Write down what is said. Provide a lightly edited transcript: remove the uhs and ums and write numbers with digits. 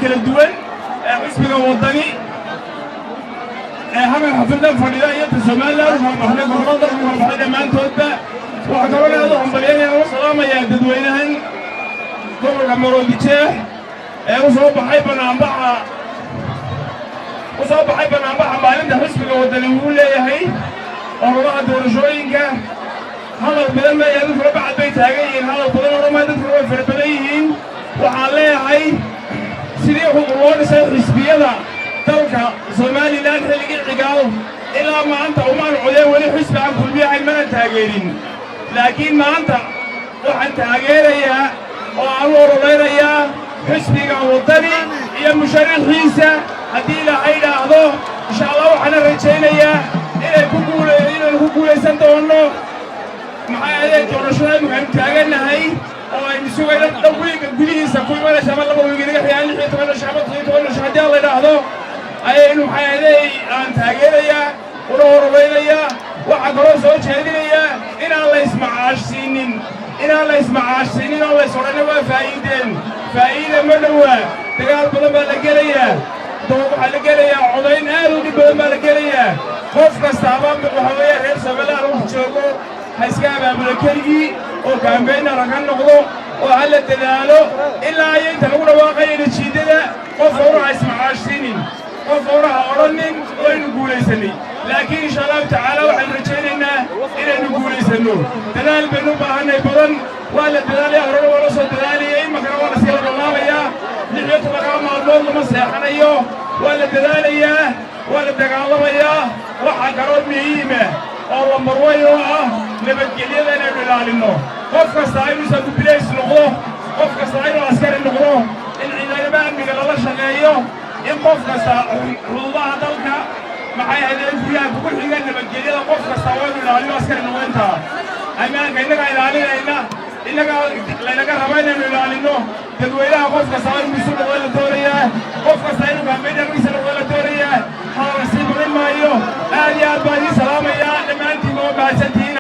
kala duwan ee xisbiga wadani halkan xafladan fadhida iyo Soomaaliland waxaan gobolada ku hormaray dhammaantoodba waxa kaloo aad u hambalyeynaya oo salaamaya dadweynahan gobolka Maroodijeex ee u soo baxay banaanbaxa maalinta xisbiga wadani uu leeyahay ololaha doorashooyinka hadal badan ma yahay dadka bacad bay taagan yihiin hadal badan oo ma dadku way farbadan yihiin waxaan leeyahay sidii loo dhisay xisbiyada dalka Soomaaliland xilligii cigaal ilaa maanta umaan codeen wali xisbi aan kulmiyahay mana taageerin laakiin maanta waxaan taageerayaa oo aan oroleynayaa xisbiga wadani iyo musharaxiisa haddii ilaahay dhaahdo insha Allah waxaan rajaynayaa inay ku guuleysan doono maxay ahayd doorashada muhiim taaganahay oo ay sugayna dhawriga gudihiisa ku imanaysa ama laba wiil iga xiyaan 16 shacab 16 shacab la dhaahdo ayaynu maxay ahayd aan taageerayaa oo oroleynayaa waxa kaloo soo jeedinayaa inaan la ismacaashinin oo la soorana waa faa'iido ma dhawa dagaal badan baa la gelayaa waxaa la gelayaa codayn aad u dhib badan baa la gelayaa qof kastaaba waxa weeye reer Soomaaliland uu joogo ha iska abaabula keligii oo kaambeynna laga noqdo oo hala dadaalo ilaa ay inta lagu dhawaaqayo natiijada qof hore ismacaashinin qof hore oranin oo inuu guuleysanay laakiin insha Allah taala waxaan rajaynaynaa inaynu guuleysano dadaal baynu baahanay badan waa la dadaalay hore wala soo dadaalay markaa waa la iska bilaabayaa nixiyada laga maalmood lama seexanayo waa la dadaalayaa waa la dagaalamayaa waxa kaloo muhiim ah oo la marwayo ah nabadgelyada inaynu ilaalino qof kasta inuu soo bilays noqdo qof kasta inuu askari noqdo in ciidamada amniga lala shaqeeyo in qof kasta xuduudaha dalka maxay ahayd guriga ku xigan nabadgelyada qof kasta waa inuu ilaaliyo askari noqonta amaanka inaga ilaalinayna inaga raba inaynu ilaalino dadweynaha qof kasta inuu soo dhawaado doonaya qof kasta inuu kaambeynta